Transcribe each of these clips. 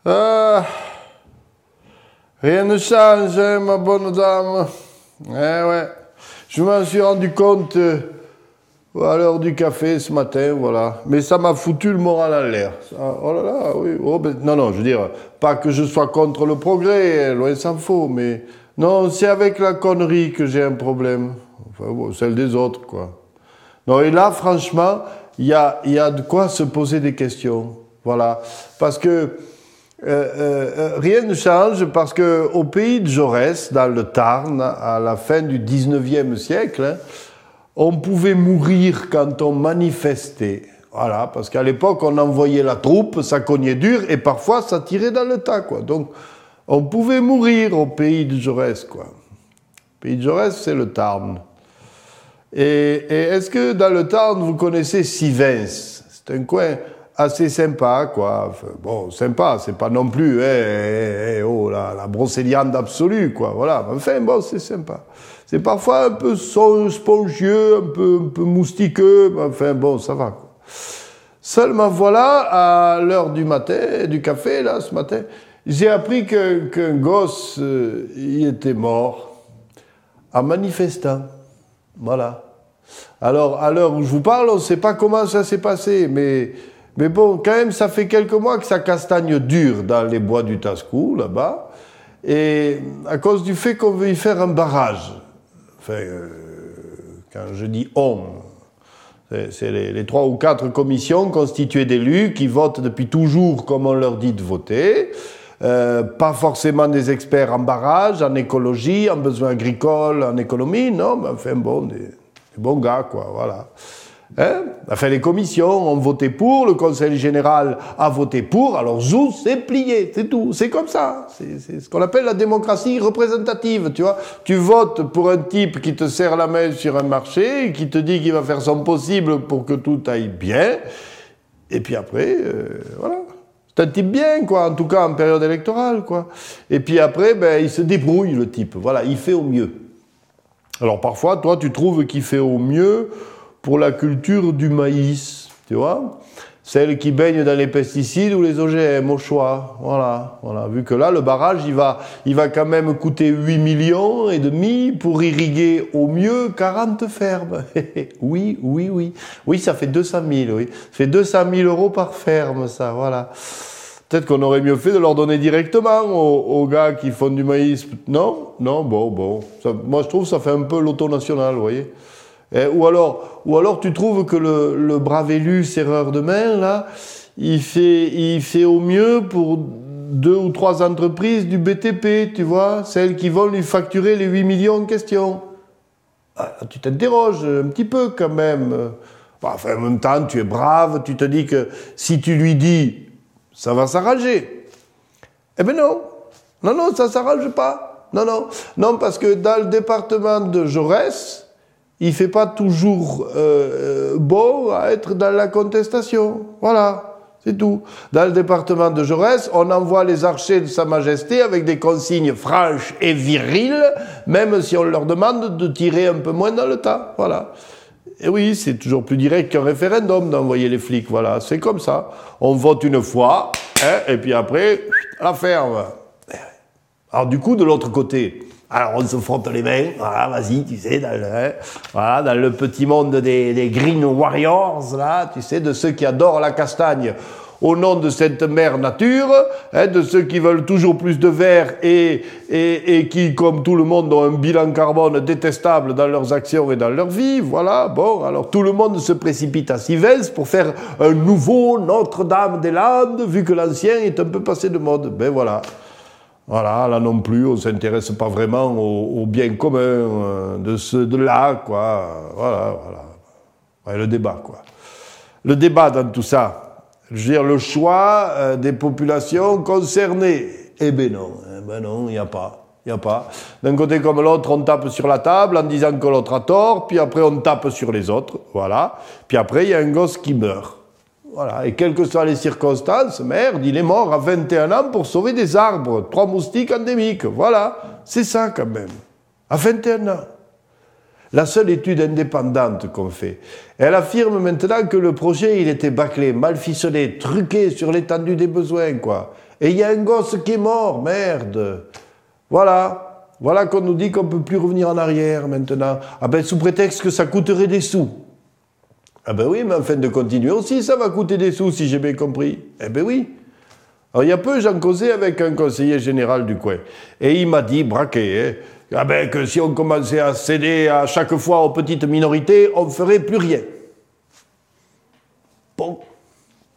Ah, rien ne change, hein, ma bonne dame. Eh ouais, je m'en suis rendu compte à l'heure du café ce matin, voilà. Mais ça m'a foutu le moral en l'air. Oh là là, oui. Oh, ben, non, je veux dire, pas que je sois contre le progrès, loin s'en faut, mais non, c'est avec la connerie que j'ai un problème. Enfin, bon, celle des autres, quoi. Non, et là, franchement, il y a de quoi se poser des questions. Voilà. Parce que rien ne change, parce que au pays de Jaurès, dans le Tarn, à la fin du 19e siècle, hein, on pouvait mourir quand on manifestait. Voilà, parce qu'à l'époque, on envoyait la troupe, ça cognait dur, et parfois, ça tirait dans le tas, quoi. Donc, on pouvait mourir au pays de Jaurès, quoi. Le pays de Jaurès, c'est le Tarn. Et est-ce que dans le Tarn, vous connaissez Sivens? C'est un coin assez sympa, quoi. Enfin, bon, sympa, c'est pas non plus, la brocéliande absolue, quoi. Voilà. Enfin, bon, c'est sympa. C'est parfois un peu spongieux, un peu moustiqueux, mais enfin, bon, ça va, quoi. Seulement, voilà, à l'heure du matin, du café, là, ce matin, j'ai appris qu'un gosse, il était mort en manifestant. Voilà. Alors, à l'heure où je vous parle, on ne sait pas comment ça s'est passé, mais bon, quand même, ça fait quelques mois que ça castagne dur dans les bois du Tascou, là-bas, et à cause du fait qu'on veut y faire un barrage. Enfin, quand je dis on, c'est les 3 ou 4 commissions constituées d'élus qui votent depuis toujours comme on leur dit de voter. Pas forcément des experts en barrage, en écologie, en besoins agricoles, en économie, non, mais enfin bon, des bons gars, quoi, voilà. Hein? Enfin, les commissions ont voté pour, le Conseil général a voté pour, alors zou, c'est plié, c'est tout, c'est comme ça. C'est ce qu'on appelle la démocratie représentative, tu vois. Tu votes pour un type qui te serre la main sur un marché, qui te dit qu'il va faire son possible pour que tout aille bien, et puis après, voilà. C'est un type bien, quoi, en tout cas en période électorale, quoi. Et puis après, ben, il se débrouille, le type. Voilà, il fait au mieux. Alors parfois, toi, tu trouves qu'il fait au mieux pour la culture du maïs, tu vois, celle qui baigne dans les pesticides ou les OGM, au choix. Voilà. Vu que là, le barrage, il va quand même coûter 8,5 millions pour irriguer au mieux 40 fermes. Oui. Oui, ça fait 200 000, oui. Ça fait 200 000 euros par ferme, ça, voilà. Peut-être qu'on aurait mieux fait de leur donner directement aux gars qui font du maïs. Non, bon. Ça, moi, je trouve que ça fait un peu l'auto national, vous voyez. Ou alors tu trouves que le brave élu serreur de main, là, il fait au mieux pour 2 ou 3 entreprises du BTP, tu vois, celles qui vont lui facturer les 8 millions en question. Ah, tu t'interroges un petit peu quand même. Enfin, en même temps, tu es brave, tu te dis que si tu lui dis, ça va s'arranger. Eh ben non, ça s'arrange pas. Non, parce que dans le département de Jaurès, il fait pas toujours bon à être dans la contestation. Voilà, c'est tout. Dans le département de Jaurès, on envoie les archers de Sa Majesté avec des consignes franches et viriles, même si on leur demande de tirer un peu moins dans le tas. Voilà. Et oui, c'est toujours plus direct qu'un référendum d'envoyer les flics. Voilà, c'est comme ça. On vote une fois, hein, et puis après, à la ferme. Alors du coup, de l'autre côté, alors on se frotte les mains, voilà, vas-y, tu sais, dans le petit monde des Green Warriors, là, tu sais, de ceux qui adorent la castagne, au nom de cette mère nature, hein, de ceux qui veulent toujours plus de verre et qui, comme tout le monde, ont un bilan carbone détestable dans leurs actions et dans leur vie, voilà, bon, alors tout le monde se précipite à Sivens pour faire un nouveau Notre-Dame-des-Landes, vu que l'ancien est un peu passé de mode, ben voilà. Voilà, là non plus, on ne s'intéresse pas vraiment au bien commun de ceux de là, quoi. Voilà. Ouais, le débat, quoi. Le débat dans tout ça. Je veux dire, le choix des populations concernées. Eh ben non, il n'y a pas. D'un côté comme l'autre, on tape sur la table en disant que l'autre a tort, puis après on tape sur les autres, voilà. Puis après, il y a un gosse qui meurt. Voilà, et quelles que soient les circonstances, merde, il est mort à 21 ans pour sauver des arbres, 3 moustiques endémiques, voilà, c'est ça quand même, à 21 ans. La seule étude indépendante qu'on fait, elle affirme maintenant que le projet, il était bâclé, mal ficelé, truqué sur l'étendue des besoins, quoi. Et il y a un gosse qui est mort, merde. Voilà. Voilà qu'on nous dit qu'on ne peut plus revenir en arrière maintenant. Ah ben, sous prétexte que ça coûterait des sous. Ah ben oui, mais en fin de continuer aussi, ça va coûter des sous, si j'ai bien compris. Eh ben oui. Alors, il y a peu, j'en causais avec un conseiller général du coin. Et il m'a dit, braqué, ah ben, que si on commençait à céder à chaque fois aux petites minorités, on ne ferait plus rien. Bon,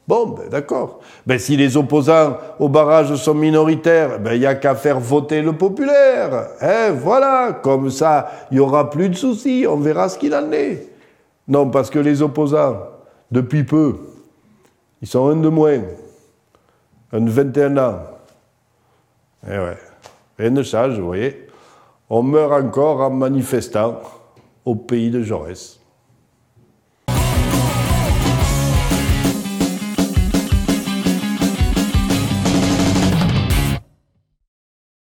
ben d'accord. Ben, si les opposants au barrage sont minoritaires, ben, il n'y a qu'à faire voter le populaire. Hein, voilà, comme ça, il n'y aura plus de soucis, on verra ce qu'il en est. Non, parce que les opposants, depuis peu, ils sont un de moins. Un de 21 ans. Eh ouais, rien ne change, vous voyez. On meurt encore en manifestant au pays de Jaurès.